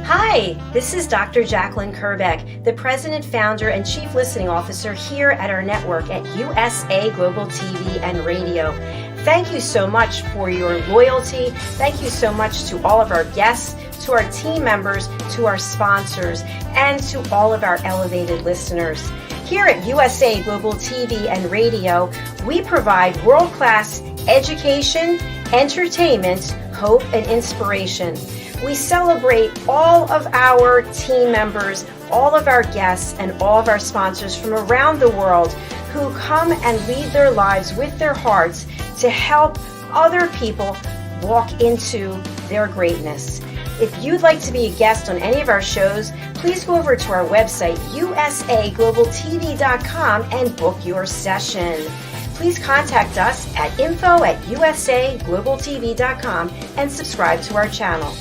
Hi, this is Dr. Jacalyn Kerbeck, the President, Founder, and Chief Listening Officer here at our network at USA Global TV and Radio. Thank you so much for your loyalty. Thank you so much to all of our guests, to our team members, to our sponsors, and to all of our elevated listeners. Here at USA Global TV and Radio, we provide world-class education, entertainment, hope, and inspiration. We celebrate all of our team members, all of our guests, and all of our sponsors from around the world who come and lead their lives with their hearts to help other people walk into their greatness. If you'd like to be a guest on any of our shows, please go over to our website, usaglobaltv.com, and book your session. Please contact us at info@usaglobaltv.com and subscribe to our channel.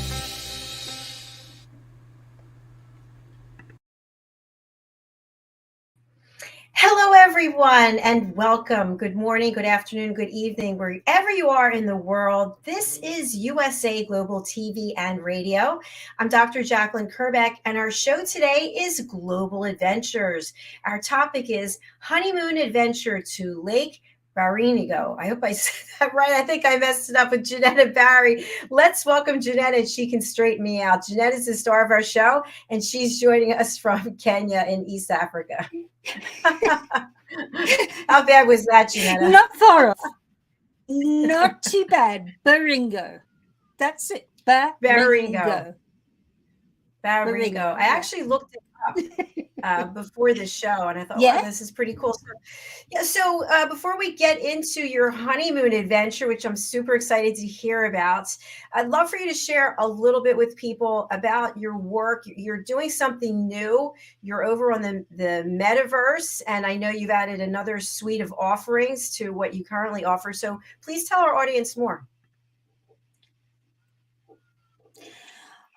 Hello, everyone, and welcome. Good morning, good afternoon, good evening, wherever you are in the world. This is USA Global TV and Radio. I'm Dr. Jacalyn Kerbeck, and our show today is Global Adventures. Our topic is Honeymoon Adventure to Lake Baringo. I hope I said that right. I think I messed it up with JenettaBarry. Let's welcome Jenetta, and she can straighten me out. Jenetta's the star of our show, and she's joining us from Kenya in East Africa. How bad was that, Jenetta? Not far off. Not too bad. Baringo. That's it. Baringo. Baringo. I actually looked it up before the show, and I thought, Yeah. wow, this is pretty cool. So before we get into your honeymoon adventure, which I'm super excited to hear about, I'd love for you to share a little bit with people about your work. You're doing something new. You're over on the metaverse, and I know you've added another suite of offerings to what you currently offer. So please tell our audience more.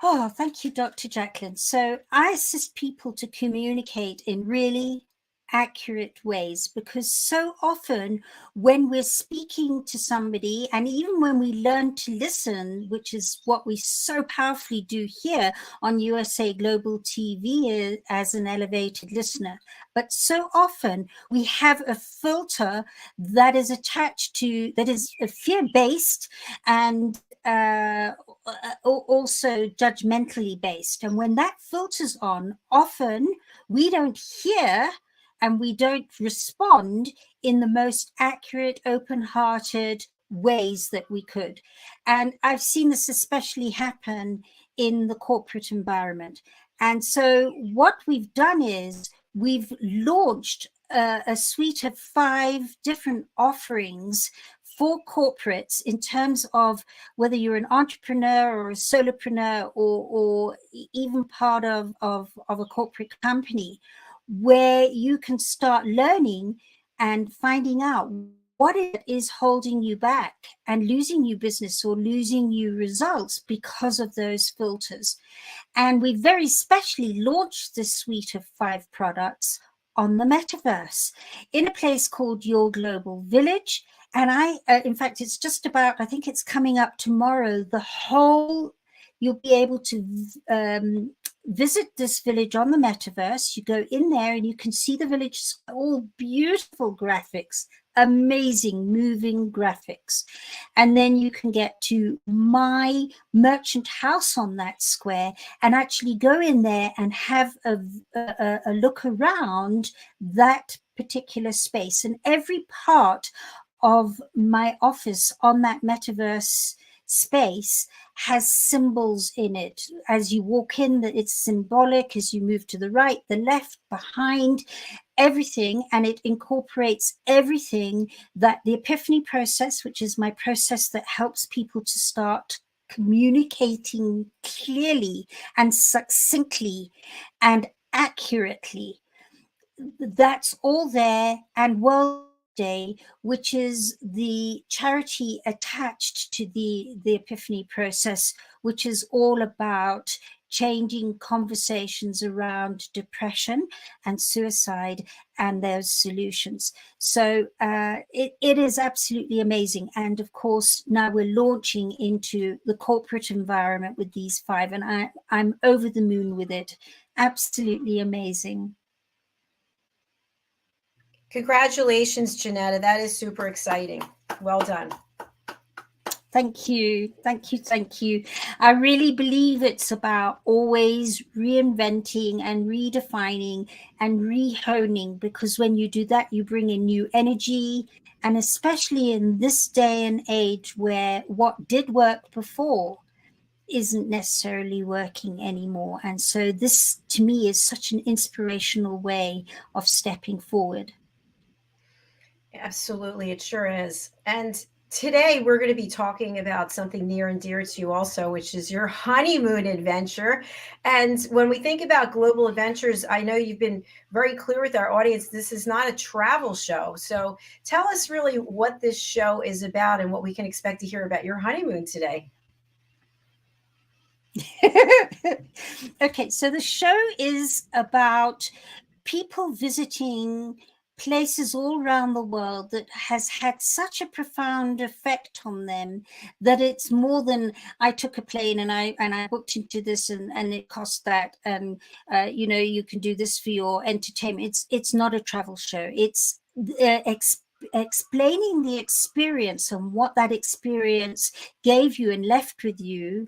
Oh, thank you, Dr. Jacalyn. So I assist people to communicate in really accurate ways, because so often when we're speaking to somebody, and even when we learn to listen, which is what we so powerfully do here on USA Global TV as an elevated listener, but so often we have a filter that is attached to, that is fear-based and also judgmentally based. And when that filter's on, often we don't hear and we don't respond in the most accurate, open-hearted ways that we could. And I've seen this especially happen in the corporate environment. And so what we've done is we've launched a suite of 5 different offerings for corporates in terms of whether you're an entrepreneur or a solopreneur or even part of a corporate company, where you can start learning and finding out what it is holding you back and losing you business or losing you results because of those filters. And we very specially launched this suite of 5 products on the metaverse in a place called Your Global Village. And in fact, it's just about, I think it's coming up tomorrow, you'll be able to visit this village on the metaverse. You go in there and you can see the village, all beautiful graphics, amazing moving graphics. And then you can get to my merchant house on that square and actually go in there and have a look around that particular space. And every part of my office on that metaverse space has symbols in it. As you walk in, that it's symbolic. As you move to the right, the left, behind, everything, and it incorporates everything that the Epiphany process, which is my process that helps people to start communicating clearly and succinctly and accurately. That's all there. And World Day, which is the charity attached to the Epiphany process, which is all about changing conversations around depression and suicide and those solutions. So it is absolutely amazing. And of course, now we're launching into the corporate environment with these 5, and I'm over the moon with it. Absolutely amazing. Congratulations, Jenetta. That is super exciting. Well done. Thank you. Thank you. Thank you. I really believe it's about always reinventing and redefining and rehoning, because when you do that, you bring in new energy. And especially in this day and age where what did work before isn't necessarily working anymore. And so this, to me, is such an inspirational way of stepping forward. Absolutely, it sure is. And today we're going to be talking about something near and dear to you also, which is your honeymoon adventure. And when we think about global adventures, I know you've been very clear with our audience, this is not a travel show. So tell us really what this show is about and what we can expect to hear about your honeymoon today. Okay, so the show is about people visiting places all around the world that has had such a profound effect on them that it's more than I took a plane and I booked into this and it cost that, and you know, you can do this for your entertainment. It's not a travel show. It's explaining the experience and what that experience gave you and left with you,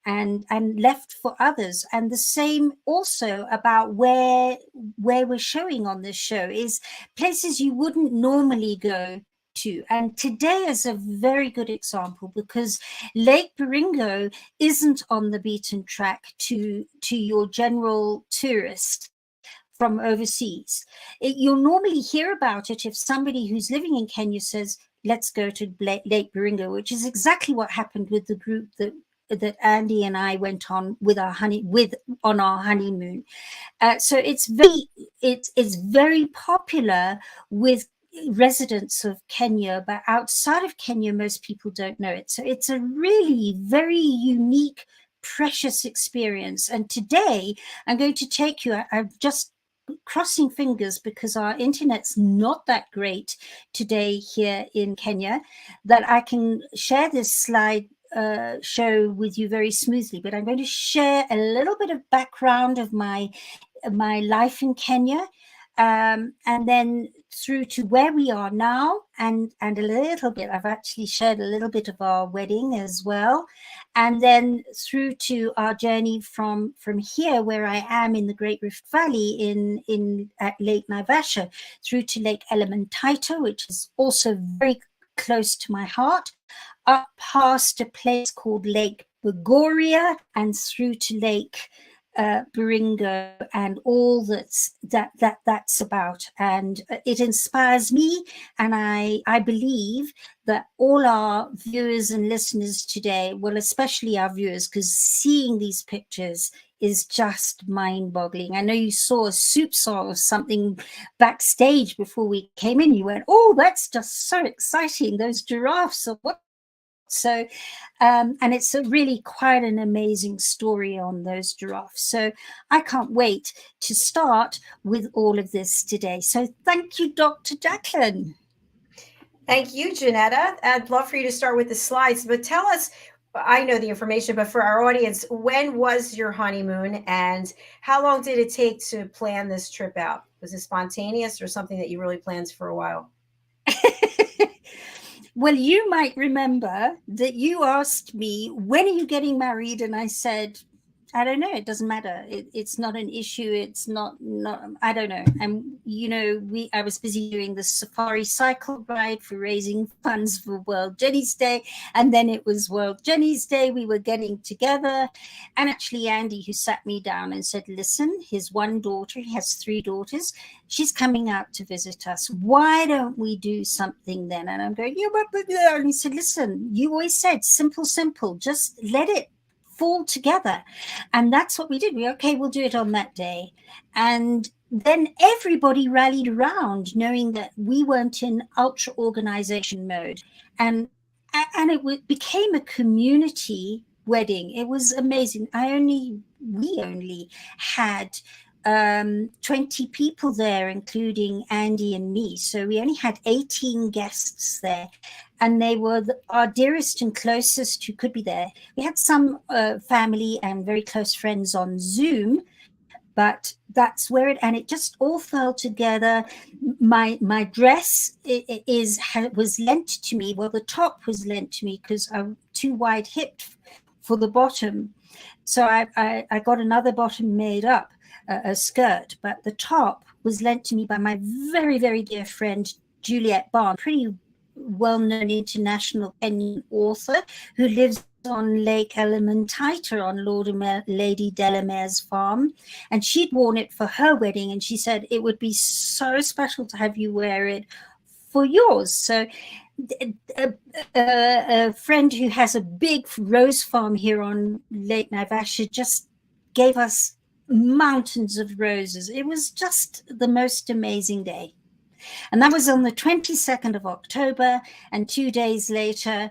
and left for others. And the same also about where we're showing on this show is places you wouldn't normally go to. And today is a very good example, because Lake Baringo isn't on the beaten track to your general tourist from overseas. You'll normally hear about it if somebody who's living in Kenya says, let's go to Lake Baringo, which is exactly what happened with the group that Andy and I went on with our honeymoon. So it's very popular with residents of Kenya, but outside of Kenya, most people don't know it. So it's a really very unique, precious experience. And today I'm going to take you, I'm just crossing fingers because our internet's not that great today here in Kenya, that I can share this slide show with you very smoothly. But I'm going to share a little bit of background of my life in Kenya, and then through to where we are now, and a little bit, I've actually shared a little bit of our wedding as well, and then through to our journey from here, where I am in the Great Rift Valley at Lake Naivasha, through to Lake Elementaita, which is also very close to my heart, up past a place called Lake Bogoria, and through to Lake Baringo, and all that's about. And it inspires me, and I believe that all our viewers and listeners today, well, especially our viewers, because seeing these pictures is just mind-boggling. I know you saw a soup song or something backstage before we came in. You went, oh, that's just so exciting, those giraffes, or what. So, and it's really quite an amazing story on those giraffes. So I can't wait to start with all of this today. So thank you, Dr. JACALYN. Thank you, Jenetta. I'd love for you to start with the slides, but tell us, I know the information, but for our audience, when was your honeymoon and how long did it take to plan this trip out? Was it spontaneous or something that you really planned for a while? Well, you might remember that you asked me, when are you getting married? And I said, I don't know. It doesn't matter. It's not an issue. It's not, I don't know. And, you know, I was busy doing the safari cycle ride for raising funds for World Jenny's Day. And then it was World Jenny's Day. We were getting together. And actually, Andy, who sat me down and said, listen, his one daughter, he has 3 daughters. She's coming out to visit us. Why don't we do something then? And I'm going, yeah, but. And he said, listen, you always said simple, just let it fall together. And that's what we did. We'll do it on that day. And then everybody rallied around, knowing that we weren't in ultra organization mode. And it became a community wedding. It was amazing. I only we only had 20 people there, including Andy and me. So we only had 18 guests there, and they were our dearest and closest who could be there. We had some family and very close friends on Zoom, but that's where it just all fell together. My dress was lent to me. Well, the top was lent to me because I'm too wide hipped for the bottom. So I got another bottom made up, a skirt, but the top was lent to me by my very, very dear friend, Juliet Barnes, pretty well-known international Kenyan author who lives on Lake Elementaita on Lord and Lady Delamere's farm. And she'd worn it for her wedding, and she said it would be so special to have you wear it for yours. So a friend who has a big rose farm here on Lake Naivasha just gave us mountains of roses. It was just the most amazing day. And that was on the 22nd of October. And 2 days later,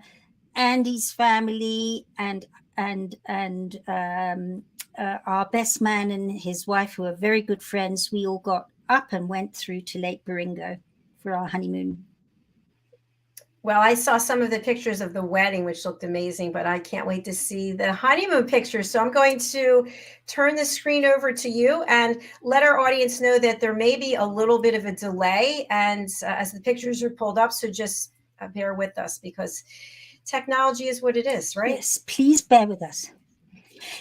Andy's family and our best man and his wife, who are very good friends, we all got up and went through to Lake Baringo for our honeymoon. Well, I saw some of the pictures of the wedding, which looked amazing, but I can't wait to see the honeymoon pictures. So I'm going to turn the screen over to you and let our audience know that there may be a little bit of a delay and as the pictures are pulled up. So just bear with us because technology is what it is, right? Yes, please bear with us.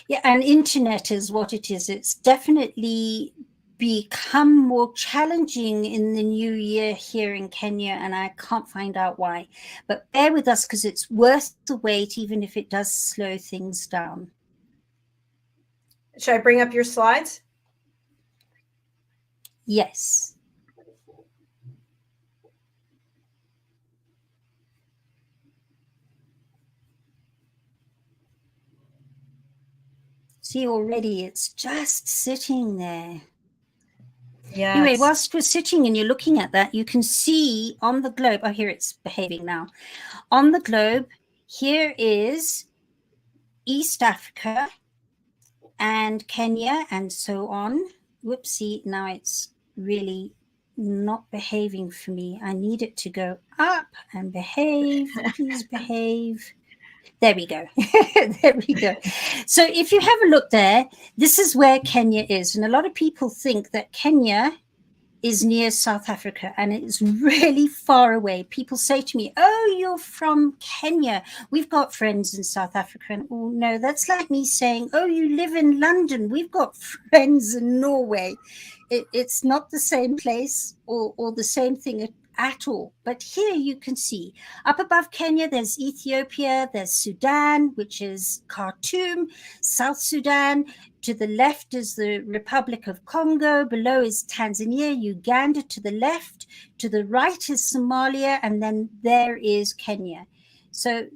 Yeah, and internet is what it is. It's definitely become more challenging in the new year here in Kenya, and I can't find out why. But bear with us because it's worth the wait, even if it does slow things down. Should I bring up your slides? Yes. See, already it's just sitting there. Yes. Anyway, whilst we're sitting and you're looking at that, you can see on the globe, oh, here it's behaving now. On the globe, here is East Africa and Kenya and so on. Whoopsie, now it's really not behaving for me. I need it to go up and behave. Please behave. There we go. There we go. So if you have a look there, this is where Kenya is. And a lot of people think that Kenya is near South Africa, and it's really far away. People say to me, oh, you're from Kenya. We've got friends in South Africa. And oh, no, that's like me saying, oh, you live in London. We've got friends in Norway. It's not the same place or the same thing at all. But here you can see up above Kenya, there's Ethiopia, there's Sudan, which is Khartoum, South Sudan. To the left is the Republic of Congo. Below is Tanzania, Uganda to the left. To the right is Somalia, and then there is Kenya. So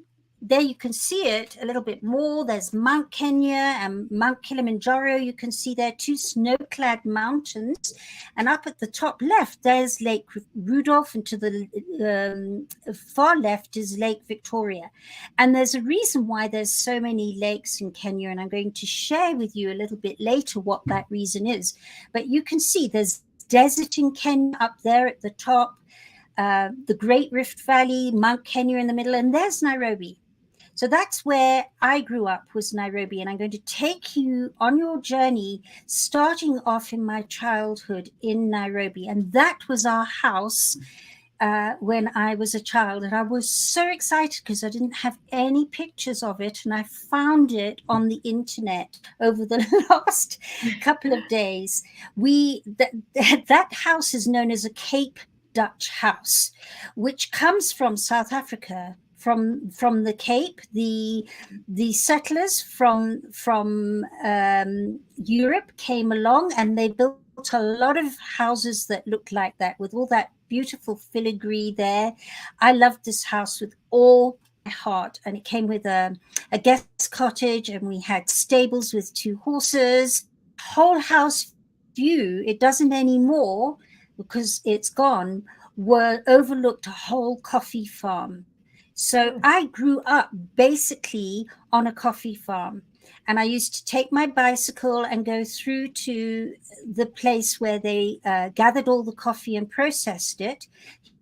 there you can see it a little bit more. There's Mount Kenya and Mount Kilimanjaro. You can see there two snow-clad mountains. And up at the top left, there's Lake Rudolph, and to the far left is Lake Victoria. And there's a reason why there's so many lakes in Kenya, and I'm going to share with you a little bit later what that reason is. But you can see there's desert in Kenya up there at the top, the Great Rift Valley, Mount Kenya in the middle, and there's Nairobi. So that's where I grew up, was Nairobi. And I'm going to take you on your journey, starting off in my childhood in Nairobi. And that was our house when I was a child. And I was so excited because I didn't have any pictures of it. And I found it on the internet over the last couple of days. That house is known as a Cape Dutch house, which comes from South Africa. From the Cape, the settlers from Europe came along, and they built a lot of houses that looked like that, with all that beautiful filigree there. I loved this house with all my heart, and it came with a guest cottage, and we had stables with 2 horses. Whole house view, it doesn't anymore because it's gone, were overlooked a whole coffee farm. So I grew up basically on a coffee farm. And I used to take my bicycle and go through to the place where they gathered all the coffee and processed it.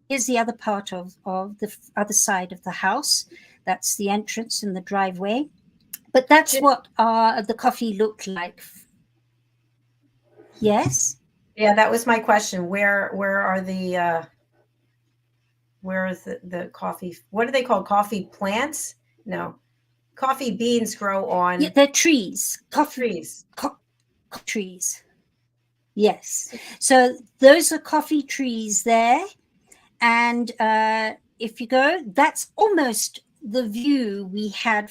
Here's the other part of the other side of the house. That's the entrance and the driveway. But that's what the coffee looked like. Yes? Yeah, that was my question. Where are the where is the coffee? What are they called? Coffee plants? No. Coffee beans grow on. Yeah, they're trees. Trees. Trees. Yes. So those are coffee trees there. And if you go, that's almost the view we had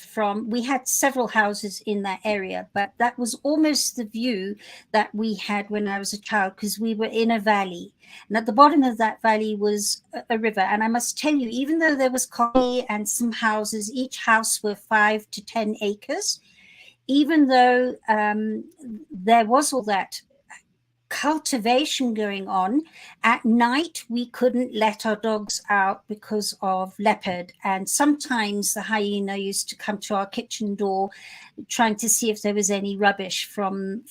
several houses in that area, but that was almost the view that we had when I was a child, because we were in a valley. And at the bottom of that valley was a river. And I must tell you, even though there was coffee and some houses, each house were 5 to 10 acres, even though there was all that cultivation going on, at night we couldn't let our dogs out because of leopard, and sometimes the hyena used to come to our kitchen door trying to see if there was any rubbish from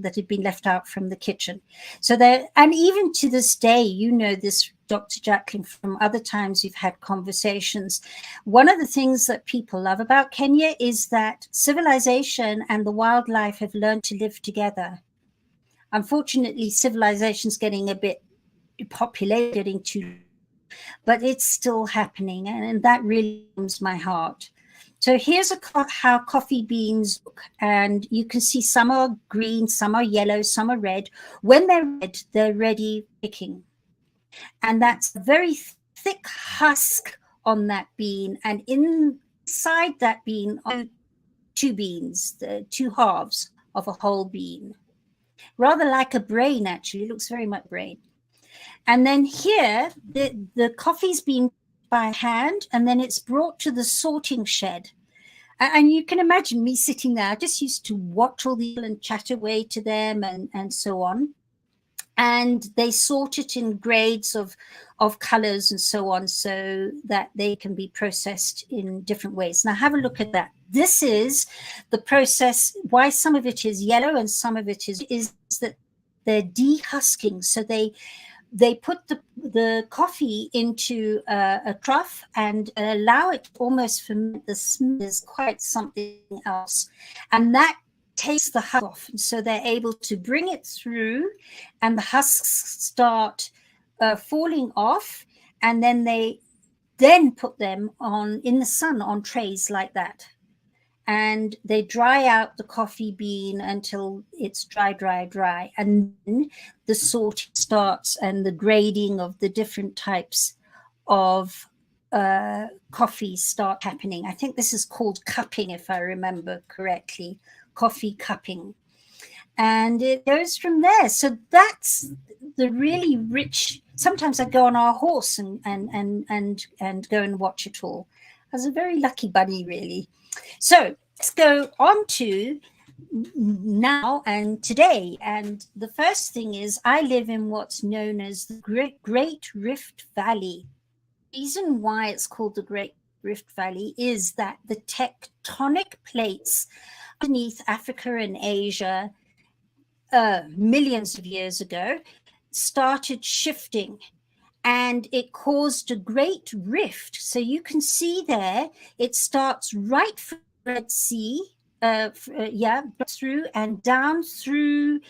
that had been left out from the kitchen. So there, and even to this day, you know this, Dr. Jacalyn, from other times we've had conversations, one of the things that people love about Kenya is that civilization and the wildlife have learned to live together. Unfortunately, civilization's getting a bit populated, getting too, but it's still happening, and that really warms my heart. So here's how coffee beans look, and you can see some are green, some are yellow, some are red. When they're red, they're ready picking, and that's a very thick husk on that bean, and inside that bean are 2 beans, the 2 halves of a whole bean. Rather like a brain, actually. It looks very much brain. And then here, the coffee's been by hand, and then it's brought to the sorting shed. And you can imagine me sitting there. I just used to watch all the and chat away to them and so on. And they sort it in grades of colors and so on, so that they can be processed in different ways. Now have a look at that. This is the process, why some of it is yellow and some of it is that they're dehusking. So they put the coffee into a trough and allow it to almost ferment. The smell is quite something else. And that takes the husk off, and so they're able to bring it through, and the husks start falling off, and then they put them on in the sun on trays like that, and they dry out the coffee bean until it's dry, and then the sorting starts and the grading of the different types of coffee start happening. I think this is called cupping, if I remember correctly. Coffee cupping, and it goes from there. So that's the really rich. Sometimes I go on our horse and go and watch it all. I was a very lucky bunny, really. So let's go on to now and today. And the first thing is, I live in what's known as the Great Rift Valley. The reason why it's called the Great Rift Valley is that the tectonic plates underneath Africa and Asia millions of years ago started shifting, and it caused a great rift. So you can see there, it starts right from the Red Sea, through and down through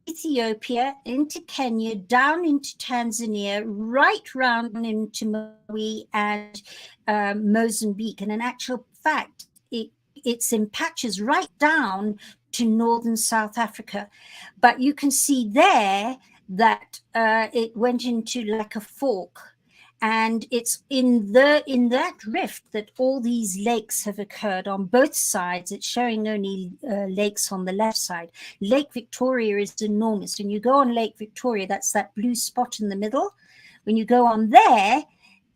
Ethiopia, into Kenya, down into Tanzania, right round into Malawi and Mozambique. And in actual fact, it's in patches right down to northern South Africa. But you can see there that it went into like a fork, and it's in that rift that all these lakes have occurred on both sides. It's showing only lakes on the left side. Lake Victoria is enormous. When you go on Lake Victoria, that's that blue spot in the middle. When you go on there,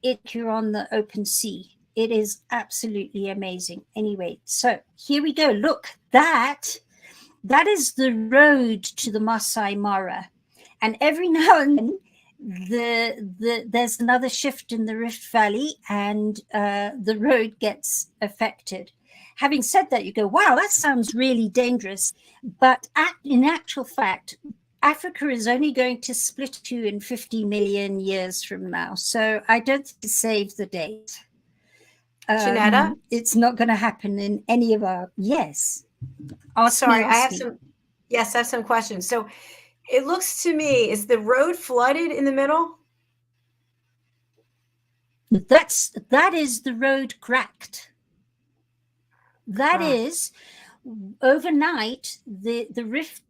you're on the open sea. It is absolutely amazing. Anyway, so here we go. Look, that is the road to the Masai Mara. And every now and then, there's another shift in the Rift Valley, and the road gets affected. having said that, you go, wow, that sounds really dangerous. But in actual fact, Africa is only going to split two in 50 million years from now. So I don't think to save the date. Jenetta? It's not going to happen in any of our, yes. Sorry, I have some questions. So it looks to me, is the road flooded in the middle? That is the road cracked. That is, overnight, the rift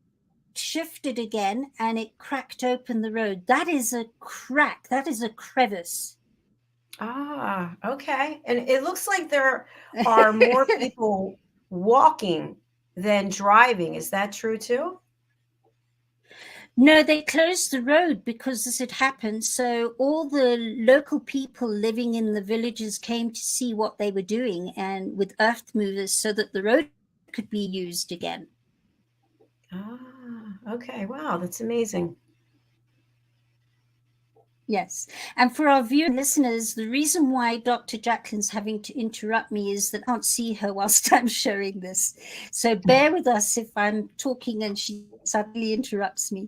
shifted again and it cracked open the road. That is a crack. That is a crevice. Ah, okay. And it looks like there are more people walking than driving. Is that true too? No, they closed the road because this had happened. So all the local people living in the villages came to see what they were doing and with earth movers so that the road could be used again. Ah, okay. Wow, that's amazing. Yes. And for our viewer listeners, the reason why Dr. JACALYN's having to interrupt me is that I can't see her whilst I'm showing this. So bear with us if I'm talking and she suddenly interrupts me.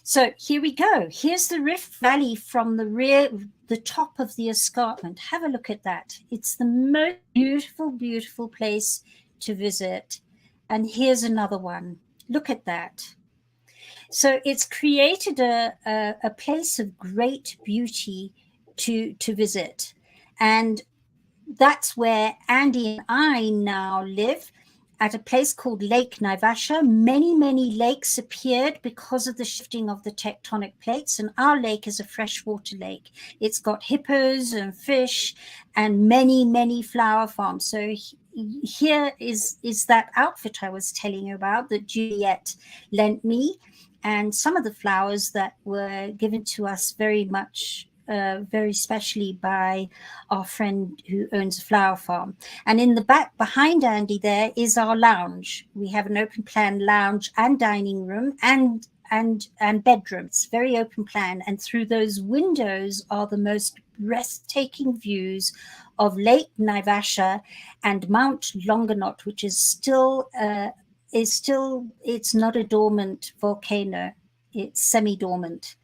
So here we go. Here's the Rift Valley from the top of the escarpment. Have a look at that. It's the most beautiful, beautiful place to visit. And here's another one. Look at that. So it's created a place of great beauty to visit. And that's where Andy and I now live, at a place called Lake Naivasha. Many, many lakes appeared because of the shifting of the tectonic plates. And our lake is a freshwater lake. It's got hippos and fish and many, many flower farms. So here is that outfit I was telling you about that Juliet lent me. And some of the flowers that were given to us very specially by our friend who owns a flower farm. And in the back behind Andy there is our lounge. We have an open plan lounge and dining room and bedroom. It's very open plan. And through those windows are the most breathtaking views of Lake Naivasha and Mount Longonot, which is still it's not a dormant volcano, it's semi-dormant,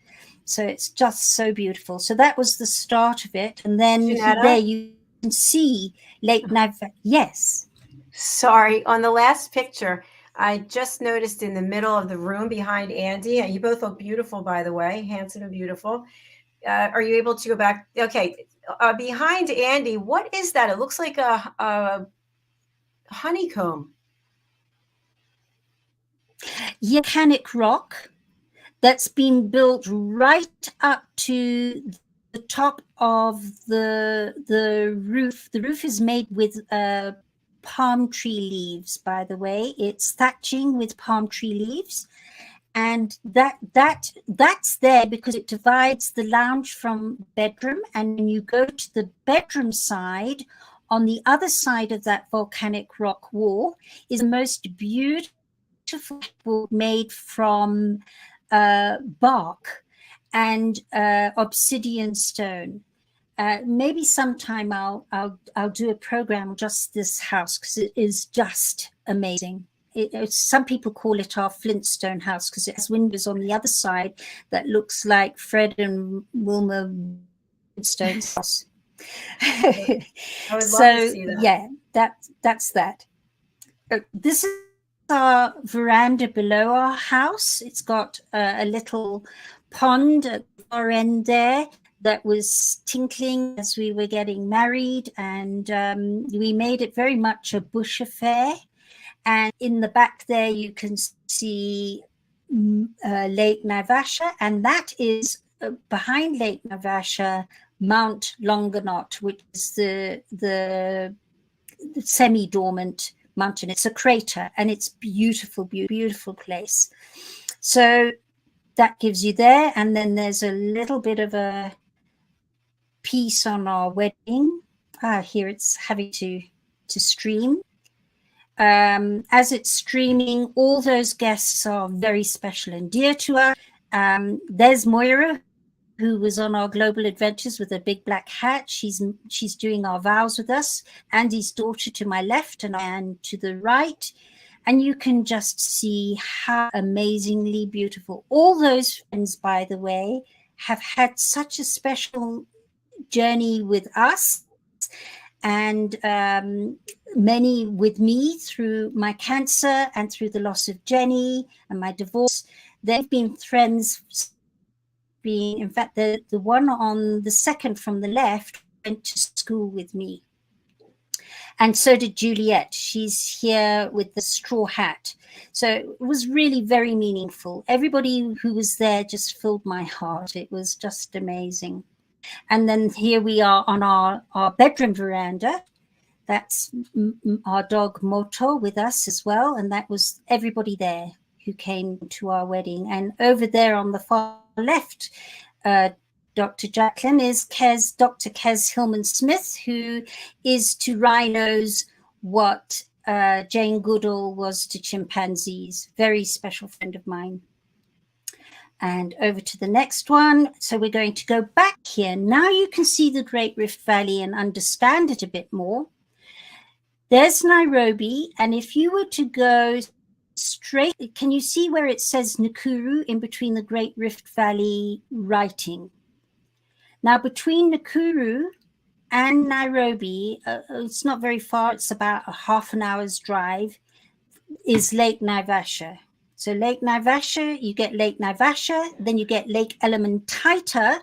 so it's just so beautiful. So that was the start of it, and then there you can see Lake Naivasha. Yes, sorry, on the last picture I just noticed in the middle of the room behind Andy, you both look beautiful, by the way, handsome and beautiful. Are you able to go back? Okay, behind Andy, what is that? It looks like a honeycomb. Volcanic rock that's been built right up to the top of the roof. The roof is made with palm tree leaves, by the way. It's thatching with palm tree leaves. And that's there because it divides the lounge from bedroom. And when you go to the bedroom side, on the other side of that volcanic rock wall is the most beautiful made from bark and obsidian stone. Maybe sometime I'll do a program just this house because it is just amazing. Some people call it our Flintstone house because it has windows on the other side that looks like Fred and Wilma Flintstone's house. I would love to see that. Yeah, that's that. This is our veranda below our house. It's got a little pond at the far end there that was tinkling as we were getting married, and we made it very much a bush affair. And in the back there you can see Lake Naivasha, and that is behind Lake Naivasha, Mount Longonot, which is the semi-dormant mountain. It's a crater and it's beautiful, beautiful place. So that gives you there. And then there's a little bit of a piece on our wedding. Here it's having to stream. As it's streaming, all those guests are very special and dear to us. There's Moira, who was on our global adventures with a big black hat. She's doing our vows with us. Andy's daughter to my left and to the right. And you can just see how amazingly beautiful. All those friends, by the way, have had such a special journey with us, and many with me through my cancer and through the loss of Jenny and my divorce. They've been friends. In fact, the one on the second from the left went to school with me. And so did Juliet. She's here with the straw hat. So it was really very meaningful. Everybody who was there just filled my heart. It was just amazing. And then here we are on our bedroom veranda. That's our dog Moto with us as well. And that was everybody there who came to our wedding. And over there on the far left, Dr. JACALYN is Dr. Kez Hillman-Smith, who is to rhinos what Jane Goodall was to chimpanzees. Very special friend of mine. And over to the next one. So we're going to go back here. Now you can see the Great Rift Valley and understand it a bit more. There's Nairobi. And if you were to go straight, can you see where it says Nakuru in between the Great Rift Valley writing? Now, between Nakuru and Nairobi, it's not very far, it's about a half an hour's drive, is Lake Naivasha. So Lake Naivasha, you get Lake Naivasha, then you get Lake Elementaita.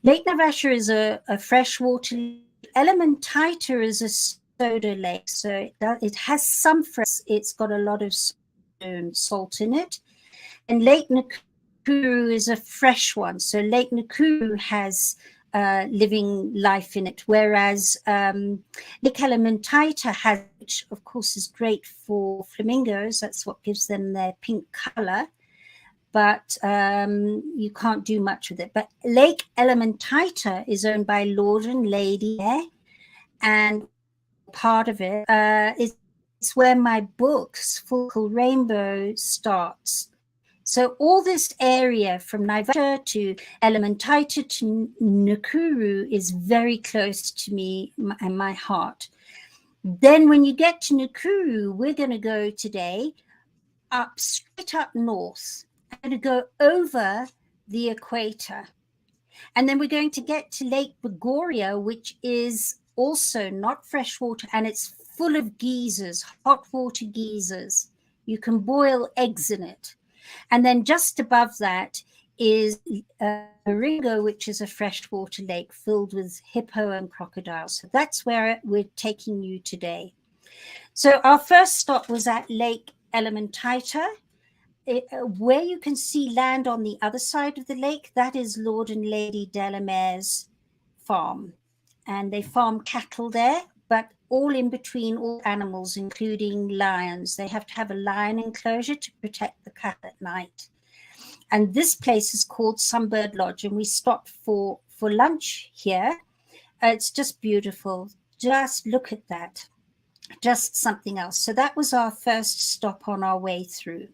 Lake Naivasha is a freshwater lake. Elementaita is a soda lake. So it has some fresh, it's got a lot of salt in it. And Lake Nakuru is a fresh one. So Lake Nakuru has living life in it, whereas Lake Elementaita has, which of course is great for flamingos, that's what gives them their pink color, but you can't do much with it. But Lake Elementaita is owned by Lord and Lady, and part of it it's where my books, Full Rainbow, starts. So all this area from Naivasha to Elementaita to Nakuru is very close to me and my heart. Then when you get to Nakuru, we're going to go today straight up north. I'm going to go over the equator. And then we're going to get to Lake Bogoria, which is also not freshwater, and it's full of geysers, hot water geysers. You can boil eggs in it. And then just above that is Baringo, which is a freshwater lake filled with hippo and crocodiles. So that's where we're taking you today. So our first stop was at Lake Elementaita, where you can see land on the other side of the lake. That is Lord and Lady Delamere's farm. And they farm cattle there, but all in between, all animals, including lions. They have to have a lion enclosure to protect the cattle at night. And this place is called Sunbird Lodge, and we stopped for lunch here. It's just beautiful. Just look at that. Just something else. So that was our first stop on our way through.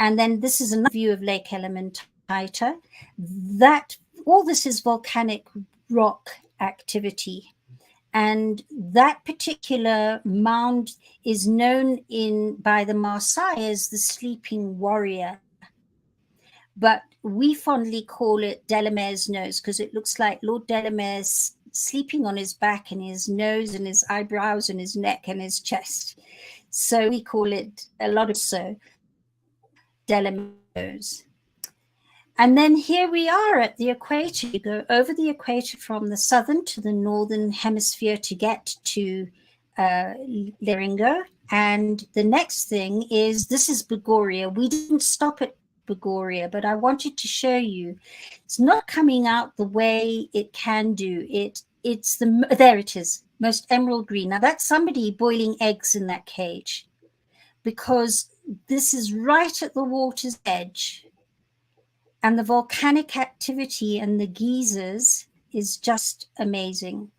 And then this is another view of Lake Elementaita. All this is volcanic rock activity. And that particular mound is known by the Maasai as the Sleeping Warrior. But we fondly call it Delamere's nose because it looks like Lord Delamere's sleeping on his back and his nose and his eyebrows and his neck and his chest. So we call it a lot of Delamere's nose. And then here we are at the equator. You go over the equator from the southern to the northern hemisphere to get to Baringo. And the next thing is, this is Bogoria. We didn't stop at Bogoria, but I wanted to show you. It's not coming out the way it can do. There it is, most emerald green. Now that's somebody boiling eggs in that cage, because this is right at the water's edge. And the volcanic activity and the geysers is just amazing.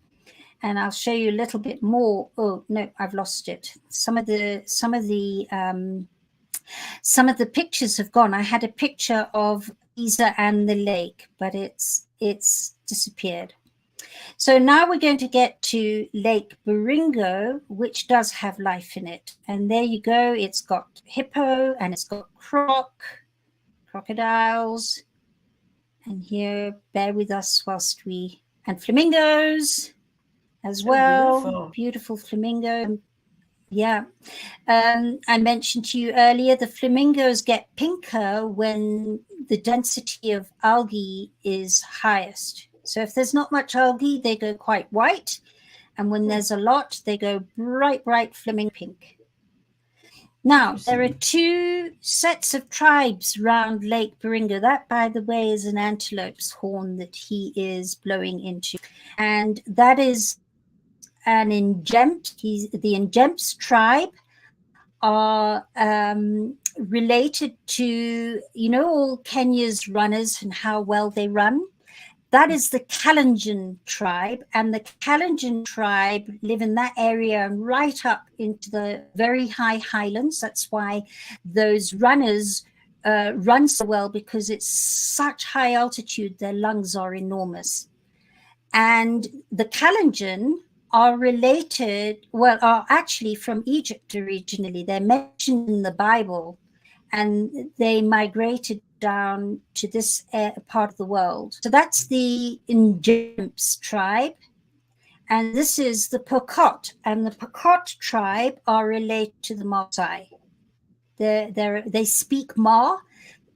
And I'll show you a little bit more. Oh no, I've lost it. Some of the pictures have gone. I had a picture of geyser and the lake, but it's it's disappeared. So now we're going to get to Lake Baringo, which does have life in it. And there you go. It's got hippo and it's got crocodiles. And here, bear with us whilst and flamingos as So well. Beautiful flamingo. Yeah. I mentioned to you earlier, the flamingos get pinker when the density of algae is highest. So if there's not much algae, they go quite white. And when there's a lot, they go bright, bright flamingo pink. Now, there are two sets of tribes around Lake Baringo. That, by the way, is an antelope's horn that he is blowing into. And that is an Injempt. The Injemts tribe are related to, all Kenya's runners and how well they run. That is the Kalenjin tribe, and the Kalenjin tribe live in that area and right up into the very high highlands. That's why those runners run so well, because it's such high altitude, their lungs are enormous. And the Kalenjin are related, are actually from Egypt originally. They're mentioned in the Bible, and they migrated down to this part of the world. So that's the Injemts tribe. And this is the Pokot. And the Pokot tribe are related to the Maasai. They speak Ma.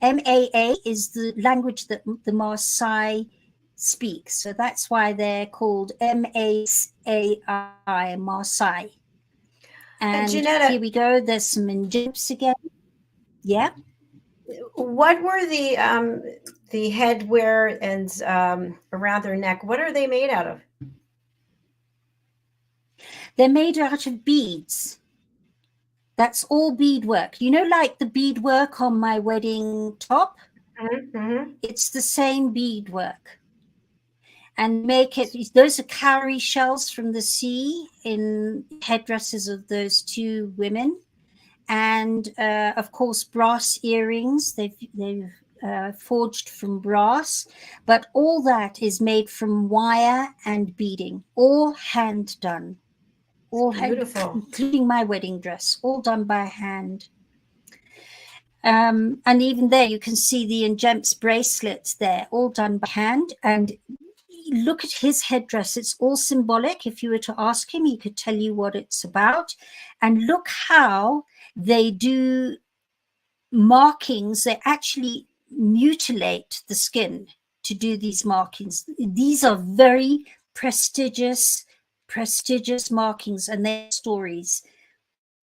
M-A-A is the language that the Maasai speak. So that's why they're called M-A-A-I, Maasai. And Jenetta, here we go. There's some Injemts again. Yeah. What were the headwear and around their neck? What are they made out of? They're made out of beads. That's all beadwork. Like the beadwork on my wedding top? Mm-hmm. It's the same beadwork. And those are cowrie shells from the sea in headdresses of those two women. And of course, brass earrings. They've forged from brass, but all that is made from wire and beading, all hand done, all beautiful, including my wedding dress, all done by hand. And even there, you can see the Injemts bracelets there, all done by hand. And look at his headdress. It's all symbolic. If you were to ask him, he could tell you what it's about. And look how they do markings. They actually mutilate the skin to do these markings. These are very prestigious markings, and their stories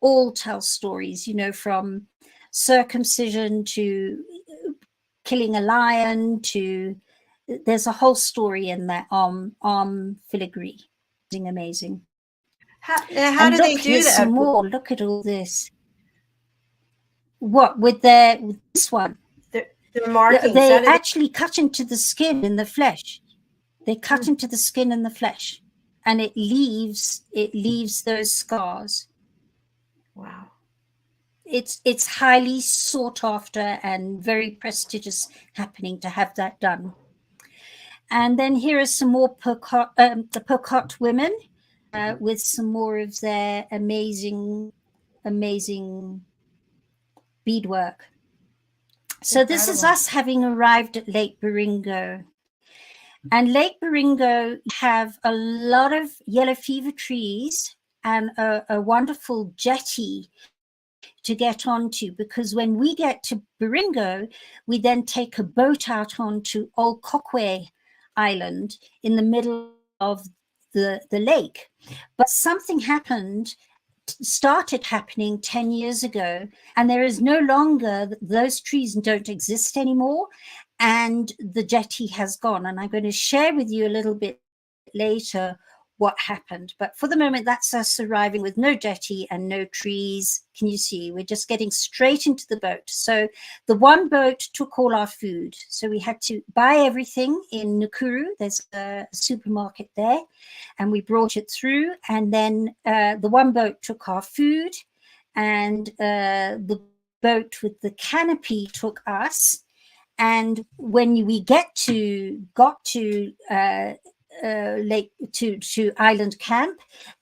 all tell stories, from circumcision to killing a lion to there's a whole story in that arm filigree. Amazing. How do they do that? Some more. Look at all this. What with this one? Their markings. They actually cut into the skin in the flesh. They cut into the skin and the flesh, and it leaves those scars. Wow. It's highly sought after and very prestigious happening to have that done. And then here are some more the Pokot women with some more of their amazing beadwork. So incredible. This is us having arrived at Lake Baringo. And Lake Baringo have a lot of yellow fever trees and a wonderful jetty to get onto, because when we get to Baringo, we then take a boat out onto Old Kokwe Island in the middle of the lake. But something started happening 10 years ago, and there is no longer, those trees don't exist anymore, and the jetty has gone. And I'm going to share with you a little bit later what happened. But for the moment, that's us arriving with no jetty and no trees. Can you see? We're just getting straight into the boat. So the one boat took all our food. So we had to buy everything in Nakuru. There's a supermarket there, and we brought it through. And then the one boat took our food, and the boat with the canopy took us. And when we got to lake to island camp,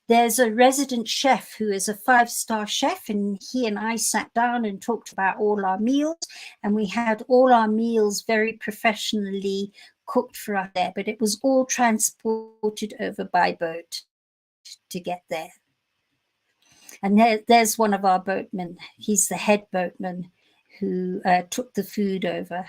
there's a resident chef who is a 5-star chef, and he and I sat down and talked about all our meals, and we had all our meals very professionally cooked for us there, but it was all transported over by boat to get there. And there's one of our boatmen. He's the head boatman who took the food over.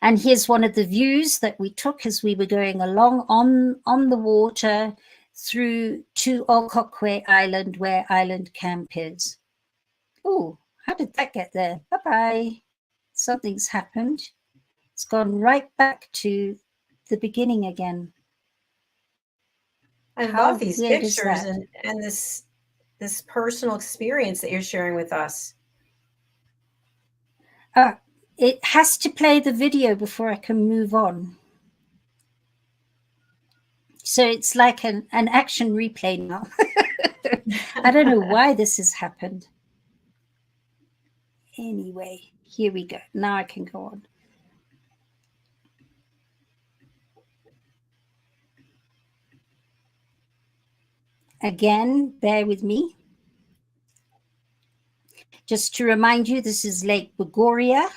And here's one of the views that we took as we were going along on the water through to Okokwe Island, where island camp is. Oh, how did that get there? Bye-bye. Something's happened. It's gone right back to the beginning again. I love these pictures and this personal experience that you're sharing with us. It has to play the video before I can move on. So it's like an action replay now. I don't know why this has happened. Anyway, here we go. Now I can go on. Again, bear with me. Just to remind you, this is Lake Bogoria.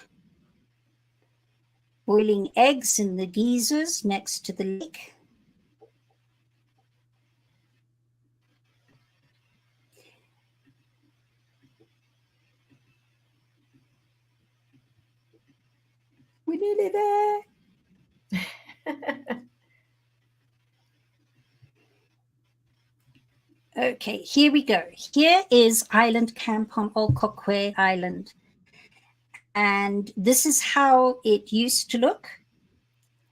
Boiling eggs in the geysers next to the lake. We're nearly there. Okay, here we go. Here is island camp on Okokwe Island. And this is how it used to look.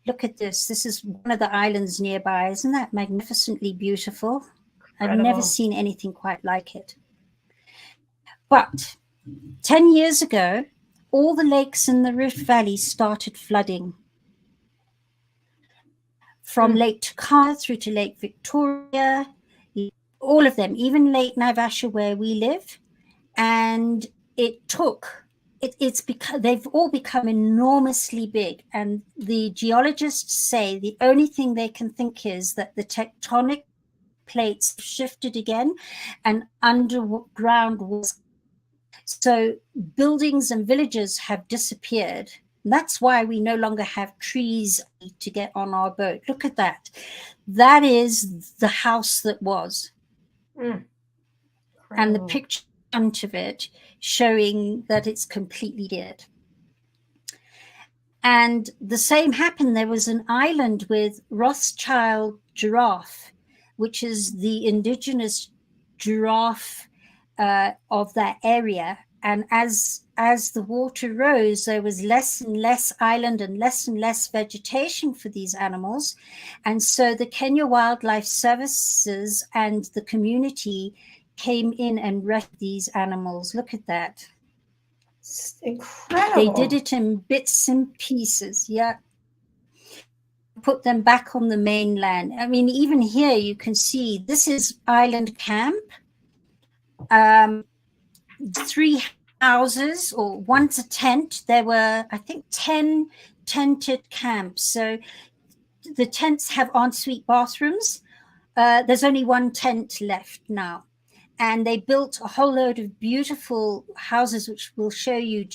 Look at this. This is one of the islands nearby. Isn't that magnificently beautiful? Incredible. I've never seen anything quite like it. But 10 years ago, all the lakes in the Rift Valley started flooding. From Lake Turkana through to Lake Victoria, all of them, even Lake Naivasha where we live. And it took, it's because they've all become enormously big. And the geologists say the only thing they can think is that the tectonic plates shifted again and underground was. So buildings and villages have disappeared. That's why we no longer have trees to get on our boat. Look at that. That is the house that was. And the picture in front of it showing that it's completely dead. And the same happened. There was an island with Rothschild giraffe, which is the indigenous giraffe of that area. And as the water rose, there was less and less island and less vegetation for these animals. And so the Kenya Wildlife Services and the community came in and rescued these animals. Look at that. It's incredible. They did it in bits and pieces. Yeah. Put them back on the mainland. I mean, even here you can see this is island camp. 3 houses, or one's a tent. There were, I think, 10 tented camps. So the tents have ensuite bathrooms. There's only one tent left now. And they built a whole load of beautiful houses, which we'll show you.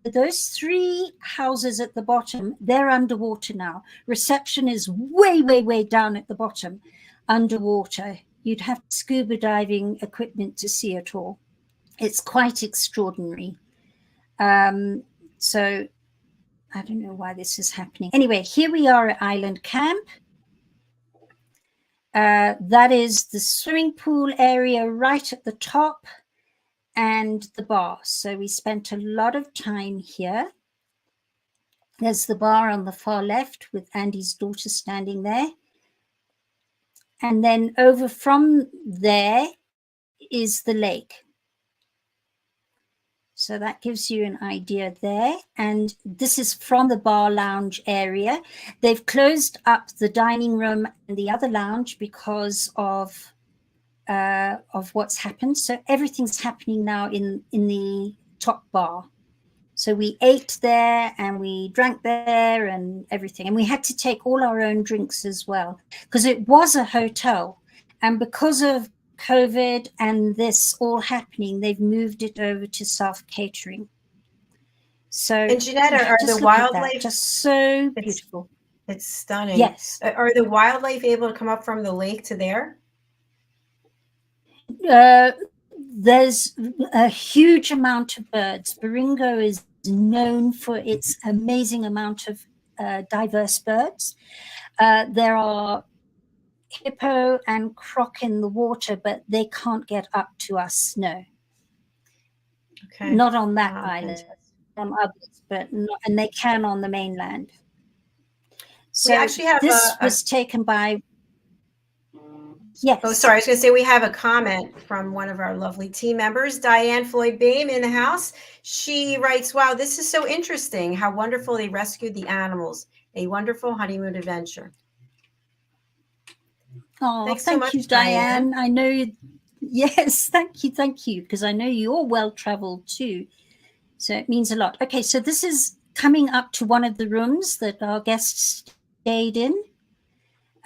Those 3 houses at the bottom, they're underwater now. Reception is way, way, way down at the bottom, underwater. You'd have scuba diving equipment to see it all. It's quite extraordinary. So I don't know why this is happening. Anyway, here we are at Island Camp. That is the swimming pool area right at the top and the bar. So we spent a lot of time here. There's the bar on the far left with Andy's daughter standing there. And then over from there is the lake. So that gives you an idea there. And this is from the bar lounge area. They've closed up the dining room and the other lounge because of what's happened. So everything's happening now in the top bar. So we ate there and we drank there and everything. And we had to take all our own drinks as well, because it was a hotel. And because of COVID and this all happening, they've moved it over to self-catering. So, And Jenetta, are just the look at that, wildlife just so beautiful. It's stunning. Yes. Are the wildlife able to come up from the lake to there? There's a huge amount of birds. Baringo is known for its amazing amount of diverse birds. There are hippo and croc in the water, but they can't get up to us. No. Okay. Not on that island. On others, but not, and they can on the mainland. So we actually have this was taken by. Yes. Oh, sorry. I was going to say we have a comment from one of our lovely team members, Diane Floyd Bame, in the house. She writes, "Wow, this is so interesting. How wonderful they rescued the animals. A wonderful honeymoon adventure." Oh, thanks so much, Diane. I know you. Yes, thank you, because I know you're well traveled too. So it means a lot. Okay, so this is coming up to one of the rooms that our guests stayed in.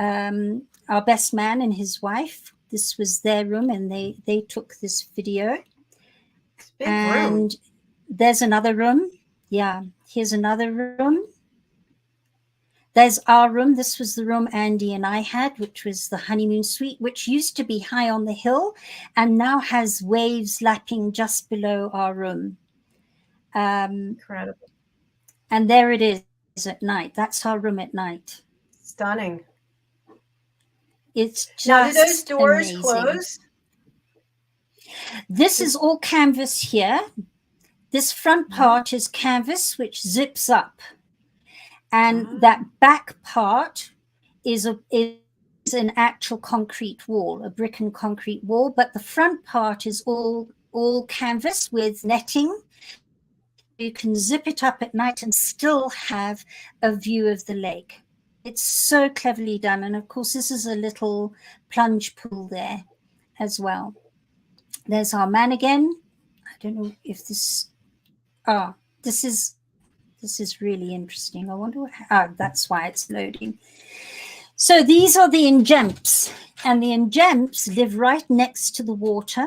Our best man and his wife. This was their room, and they took this video. And there's another room. Yeah, here's another room. There's our room. This was the room Andy and I had, which was the honeymoon suite, which used to be high on the hill and now has waves lapping just below our room. Incredible. And there it is at night. That's our room at night. Stunning. It's just now, do those doors amazing. Close? This is all canvas here. This front part is canvas, which zips up. And that back part is an actual concrete wall, a brick and concrete wall. But the front part is all canvas with netting. You can zip it up at night and still have a view of the lake. It's so cleverly done. And of course, this is a little plunge pool there as well. There's our man again. I don't know if this, this is really interesting. I wonder what, that's why it's loading. So these are the injemps, and the injemps live right next to the water.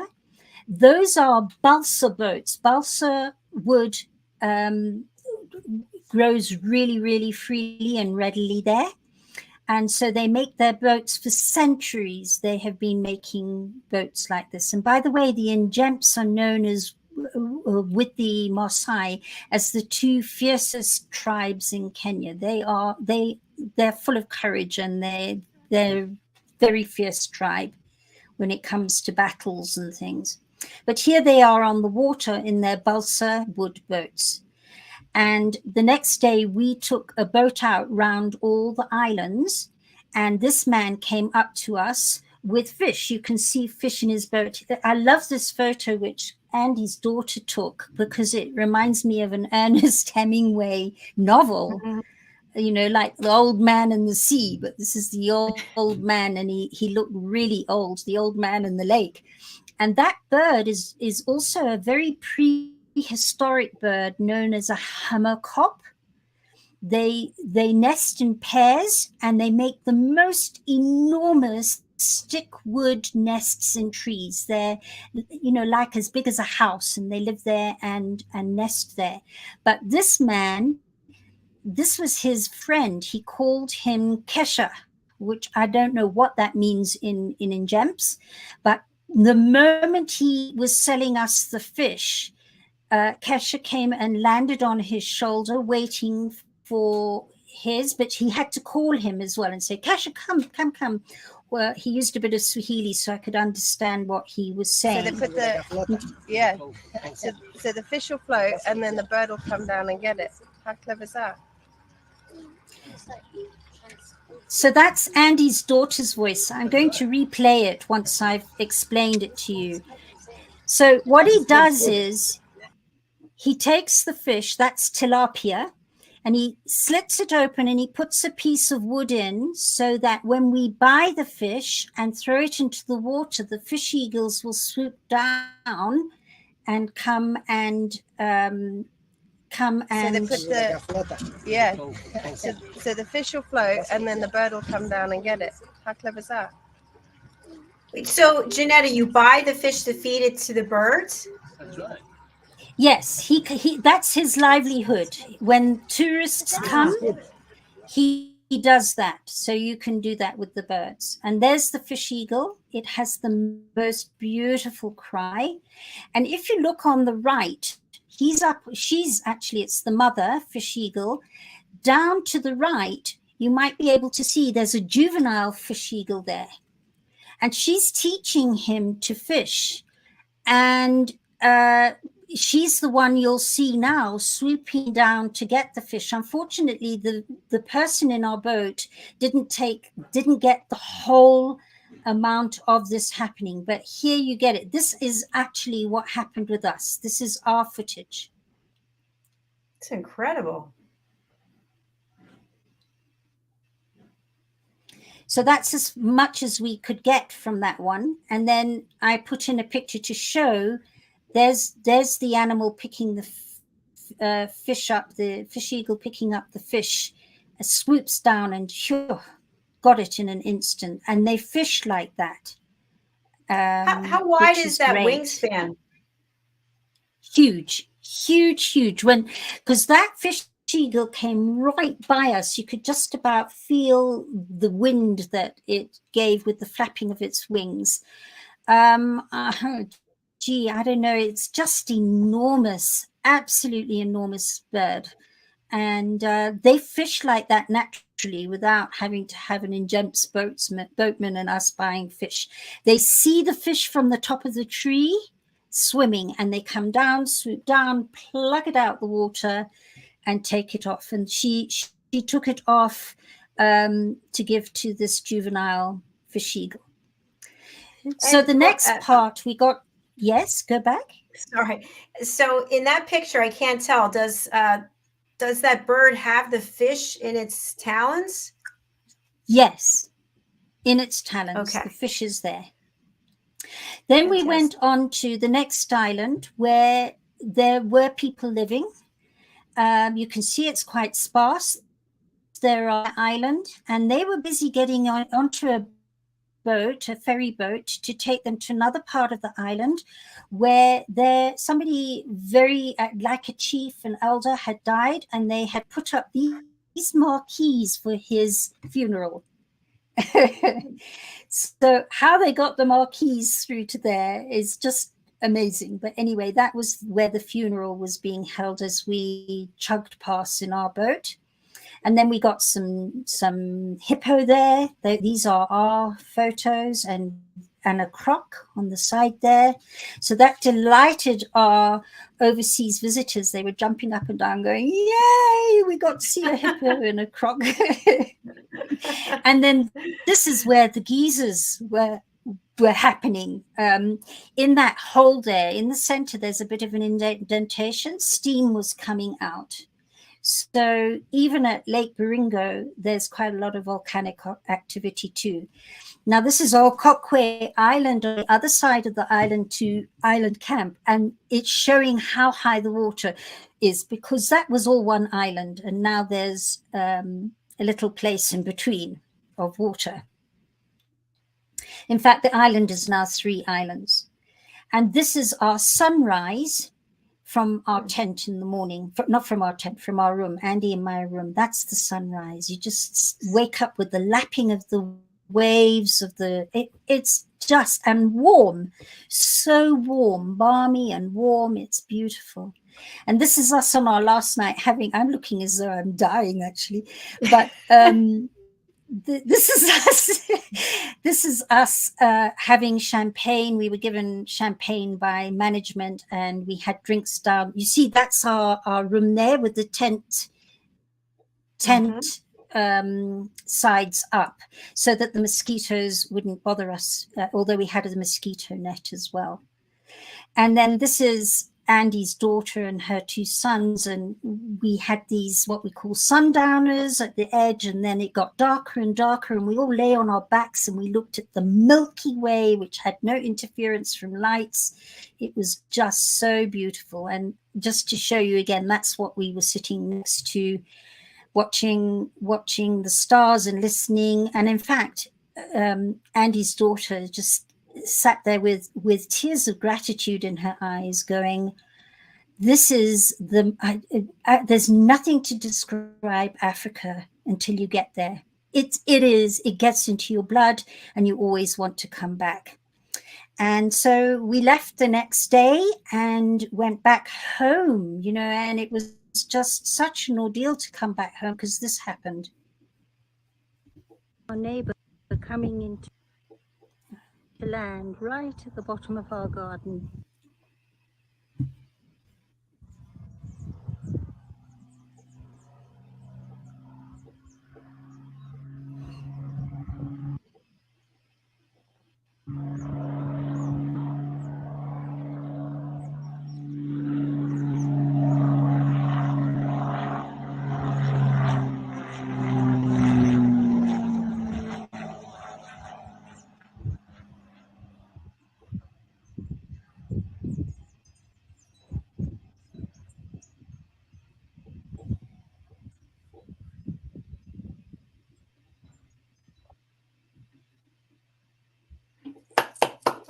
Those are balsa boats. Balsa wood grows really, really freely and readily there. And so they make their boats for centuries. They have been making boats like this. And by the way, the injemps are known as, with the Maasai, as the two fiercest tribes in Kenya. They're full of courage, and they're very fierce tribe when it comes to battles and things. But here they are on the water in their balsa wood boats. And the next day we took a boat out round all the islands, and this man came up to us with fish. You can see fish in his boat. I love this photo, which Andy's daughter took, because it reminds me of an Ernest Hemingway novel, you know, like The Old Man and the Sea, but this is the old man, and he looked really old, the old man in the lake. And that bird is also a very prehistoric bird known as a hammerkop. They nest in pairs, and they make the most enormous stick wood nests in trees. They're, you know, like as big as a house, and they live there and nest there. But this man, this was his friend. He called him Kesha, which I don't know what that means in Injemps, but the moment he was selling us the fish, Kesha came and landed on his shoulder waiting for his, but he had to call him as well and say, Kesha, come. Well, he used a bit of Swahili so I could understand what he was saying. So they put so the fish will float, and then the bird will come down and get it. How clever is that? So that's Andy's daughter's voice. I'm going to replay it once I've explained it to you. So what he does is he takes the fish, that's tilapia, and he slits it open and he puts a piece of wood in so that when we buy the fish and throw it into the water, the fish eagles will swoop down and come and come So they and put so the fish will float and then the bird will come down and get it. How clever is that? So, Jenetta, you buy the fish to feed it to the birds? That's right. yes, he that's his livelihood. When tourists come, he does that. So you can do that with the birds. And there's the fish eagle. It has the most beautiful cry. And if you look on the right, it's the mother fish eagle. Down to the right, you might be able to see there's a juvenile fish eagle there. And she's teaching him to fish. And she's the one you'll see now swooping down to get the fish. Unfortunately, the person in our boat didn't get the whole amount of this happening. But here you get it. This is actually what happened with us. This is our footage. It's incredible. So that's as much as we could get from that one. And then I put in a picture to show there's the animal picking the fish up, the fish eagle picking up the fish, swoops down and got it in an instant. And they fish like that. How wide is that wingspan? Huge. Because that fish eagle came right by us. You could just about feel the wind that it gave with the flapping of its wings. I don't know. It's just enormous, absolutely enormous bird. And they fish like that naturally without having to have an ingenuous boatman and us buying fish. They see the fish from the top of the tree swimming, and they come down, swoop down, plug it out the water, and take it off. And she took it off to give to this juvenile fish eagle. So the next part we got, yes, go back. Sorry. So in that picture, I can't tell, does that bird have the fish in its talons? Yes, in its talons. Okay. The fish is there. Then we went on to the next island where there were people living. You can see it's quite sparse. They're on the island, and they were busy getting onto a ferry boat, to take them to another part of the island where somebody very like a chief, an elder, had died, and they had put up these marquees for his funeral. So how they got the marquees through to there is just amazing. But anyway, that was where the funeral was being held as we chugged past in our boat. And then we got some hippo there. These are our photos, and a croc on the side there. So that delighted our overseas visitors. They were jumping up and down going, yay, we got to see a hippo and a croc. And then this is where the geysers were happening. In that hole there, in the center, there's a bit of an indentation. Steam was coming out. So even at Lake Baringo, there's quite a lot of volcanic activity too. Now, this is all Coquay Island on the other side of the island to Island Camp, and it's showing how high the water is, because that was all one island, and now there's a little place in between of water. In fact, the island is now 3 islands. And this is our sunrise from our tent in the morning, not from our tent, from our room, Andy in my room. That's the sunrise. You just wake up with the lapping of the waves of it's just, and warm, so warm, balmy and warm. It's beautiful. And this is us on our last night I'm looking as though I'm dying actually, but this is us having champagne. We were given champagne by management, and we had drinks down. You see, that's our room there with the tent sides up, so that the mosquitoes wouldn't bother us, although we had a mosquito net as well. And then this is Andy's daughter and her 2 sons, and we had these what we call sundowners at the edge, and then it got darker and darker, and we all lay on our backs and we looked at the Milky Way, which had no interference from lights. It was just so beautiful. And just to show you again, that's what we were sitting next to, watching the stars and listening. And in fact, Andy's daughter just sat there with tears of gratitude in her eyes, going, this is there's nothing to describe Africa until you get there. It gets into your blood and you always want to come back. And so we left the next day and went back home, and it was just such an ordeal to come back home because this happened. Our neighbor coming into land right at the bottom of our garden.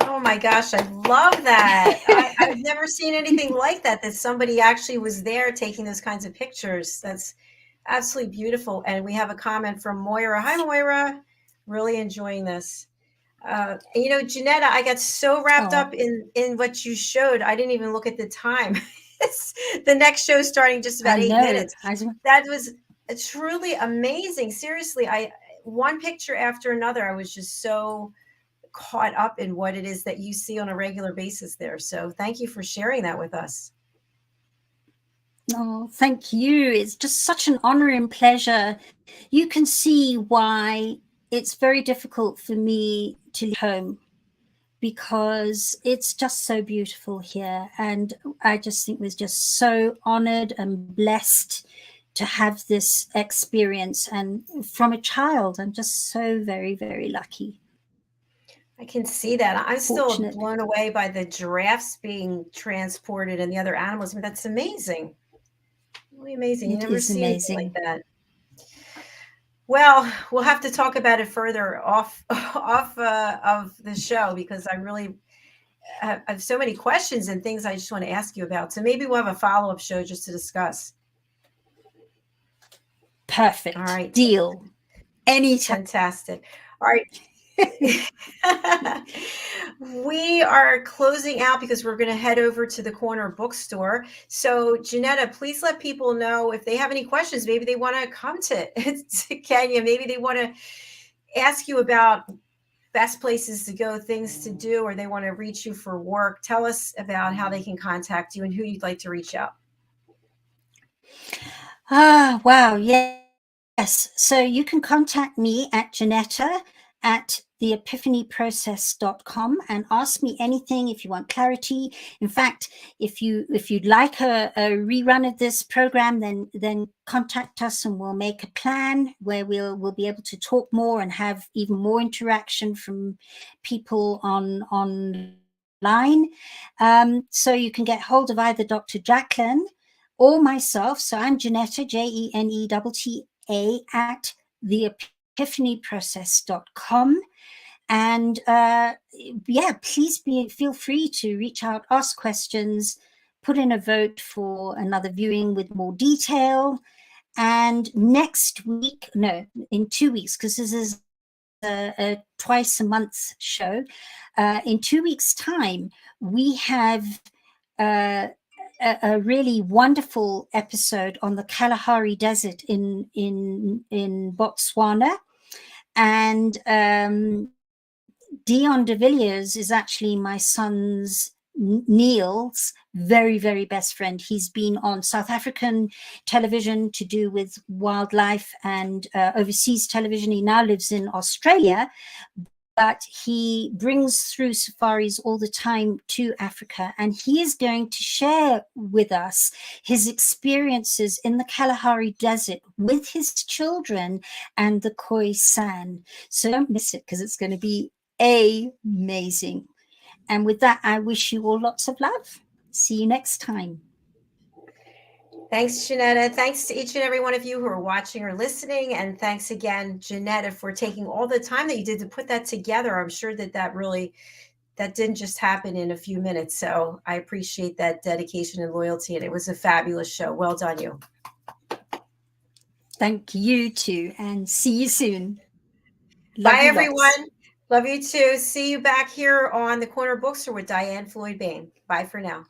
Oh my gosh, I love that. I've never seen anything like that somebody actually was there taking those kinds of pictures. That's absolutely beautiful. And we have a comment from Moira. Hi, Moira. Really enjoying this. Jenetta, I got so wrapped up in what you showed, I didn't even look at the time. The next show is starting just about 8 minutes. That was truly amazing. Seriously, one picture after another, I was just so caught up in what it is that you see on a regular basis there. So thank you for sharing that with us. Oh, thank you. It's just such an honor and pleasure. You can see why it's very difficult for me to leave home, because it's just so beautiful here. And I just think we're just so honored and blessed to have this experience. And from a child, I'm just so very, very lucky. I can see that. I'm Fortunate. Still blown away by the giraffes being transported and the other animals. I mean, that's amazing. Really amazing. You never see anything like that. Well, we'll have to talk about it further off of the show, because I really have so many questions and things I just want to ask you about. So maybe we'll have a follow-up show just to discuss. Perfect. All right. Deal. Anytime. Fantastic. All right. We are closing out because we're going to head over to the corner bookstore. So Jenetta, please let people know if they have any questions. Maybe they want to come to Kenya. Maybe they want to ask you about best places to go, things to do, or they want to reach you for work. Tell us about how they can contact you and who you'd like to reach out. Wow. Yes. So you can contact me at Jenetta at theepiphanyprocess.com and ask me anything if you want clarity. In fact, if you'd like a rerun of this program, then contact us and we'll make a plan where we'll be able to talk more and have even more interaction from people online. So you can get hold of either Dr. JACALYN or myself. So I'm Jenetta, JENETTA, at theepiphanyprocess.com. And please feel free to reach out, ask questions, put in a vote for another viewing with more detail. And next week, no, in 2 weeks, because this is a twice a month show, in 2 weeks' time, we have a really wonderful episode on the Kalahari Desert in Botswana. And Dion de Villiers is actually my son's Neil's very, very best friend. He's been on South African television to do with wildlife and overseas television. He now lives in Australia, but he brings through safaris all the time to Africa. And he is going to share with us his experiences in the Kalahari Desert with his children and the Khoisan. So don't miss it, because it's going to be amazing. And with that, I wish you all lots of love. See you next time. Thanks, Jenetta. Thanks to each and every one of you who are watching or listening. And thanks again, Jenetta, for taking all the time that you did to put that together. I'm sure that didn't just happen in a few minutes. So I appreciate that dedication and loyalty. And it was a fabulous show. Well done, you. Thank you too. And see you soon. Bye, everyone. Love you too. See you back here on the Corner Bookstore with Diane Floyd Bain. Bye for now.